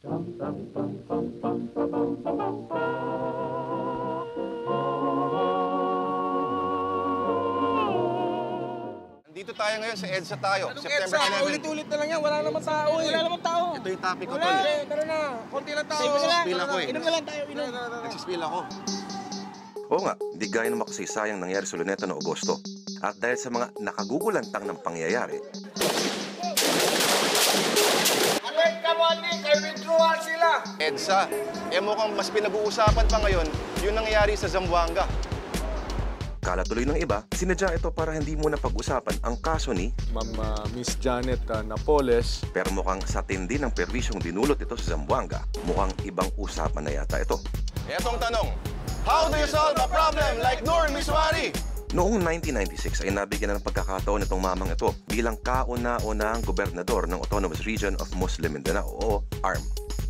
Dito tayo ngayon sa EDSA tayo. Anong September EDSA? 11. Ulit-ulit na lang yan. Wala naman tao eh. Wala naman tao. Ito yung topic ko, Wala tol. eh. Tara na. Konti lang tao. Nagsispill ako eh. Inom na lang tayo. Inom. Nagsispill ako. Oo nga, di gaya ng makasaysayang nangyari sa Luneta noong Agosto. At dahil sa mga nakagugulantang ng pangyayari, Alay, kamali. Kay withdrawal sila. EDSA, mukhang mas pinag-uusapan pa ngayon yung nangyari sa Zamboanga. kala tuloy ng iba, sinadya ito para hindi muna pag-usapan ang kaso ni Ma'am Miss Janet Napoles. pero mukhang sa tindi ng perwisyong dinulot ito sa Zamboanga, mukhang ibang usapan na yata ito. Etong tanong, how do you solve a problem like Nur Miswari? Noong 1996 ay nabigyan na ng pagkakataon itong mamang ito bilang kauna-unahang gobernador ng Autonomous Region of Muslim Mindanao o ARM.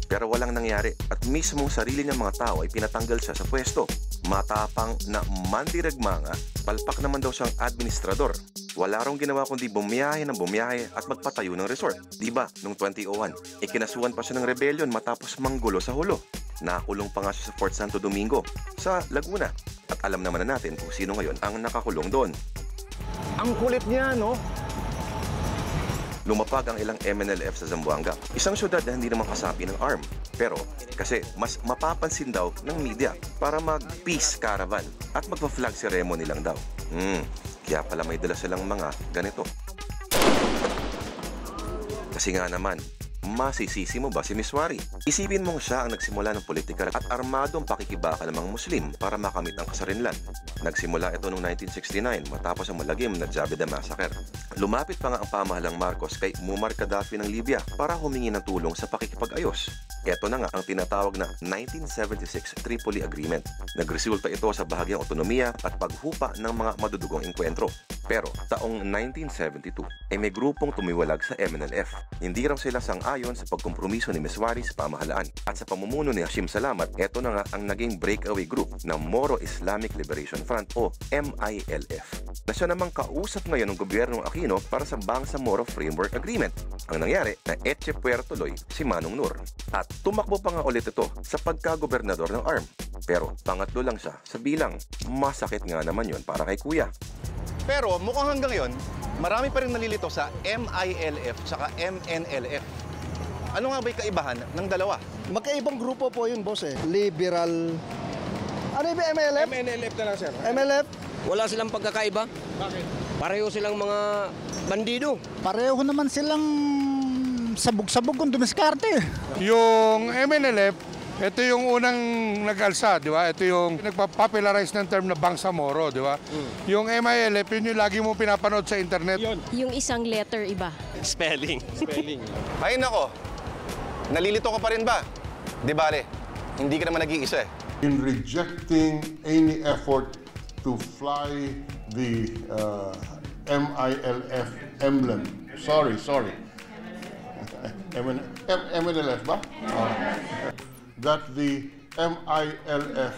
Pero walang nangyari at mismong sarili niyang mga tao ay pinatanggal siya sa pwesto. Matapang na mandirigma nga, palpak naman daw siyang administrador. Wala rong ginawa kundi bumiyahe ng bumiyahe at magpatayo ng resort. Diba, noong 2001, ikinasuhan pa siya ng rebellion matapos manggulo sa hulo. Nakulong pa nga siya sa Fort Santo Domingo, sa Laguna. At alam naman na natin kung sino ngayon ang nakakulong doon. Ang kulit niya, no? Lumapag ang ilang MNLF sa Zamboanga, isang syudad na hindi naman kasapi ng ARM. Pero kasi mas mapapansin daw ng media para mag-peace caravan at magpa-flag ceremony lang daw. Kaya pala may dala silang mga ganito. Kasi nga naman, masisisi mo ba si Miswari? Isipin mong siya ang nagsimula ng politika at armadong pakikibaka ng mga Muslim para makamit ang kasarinlan. Nagsimula ito noong 1969 matapos ang malagim na Jabeda Massacre. Lumapit pa nga ang pamahalang Marcos kay Muammar Gaddafi ng Libya para humingi ng tulong sa pakikipag-ayos. Ito na nga ang tinatawag na 1976 Tripoli Agreement. Nagresulta ito sa bahagyang otonomiya at paghupa ng mga madudugong engkwentro. Pero taong 1972 ay may grupong tumiwalag sa MNLF. Hindi raw sila sang-ayon sa pagkompromiso ni Miswari sa pamahalaan. At sa pamumuno ni Hashim Salamat, ito na nga ang naging breakaway group ng Moro Islamic Liberation Front o MILF. Na siya namang kausap ngayon ng gobyernong Aquino para sa Bangsamoro Framework Agreement. Ang nangyari na etche puertuloy si Manong Nur. At tumakbo pa nga ulit ito sa pagkagobernador ng ARM. Pero pangatlo lang siya sa bilang. Masakit nga naman yon para kay Kuya. Pero mukhang hanggang yon, marami pa rin nalilito sa MILF at MNLF. Ano nga ba'y kaibahan ng dalawa? Magkaibang grupo po yun, boss eh. Liberal. Ano yung MLF? MNLF na lang, sir. MLF? Wala silang pagkakaiba. Bakit? Pareho silang mga bandido. Pareho naman silang sabog-sabog kung dumiskarte. Yung MNLF, ito yung unang nag-alsa, di ba? Ito yung nagpa-popularize ng term na Bangsamoro, di ba? Yung MILF, yun yung lagi mo pinapanood sa internet. Yung isang letter iba. Spelling. Ay nako, nalilito ka pa rin ba? Di bale, hindi ka naman nag-iisa eh. In rejecting any effort to fly the MILF emblem. Sorry. MNLF ba? That the MILF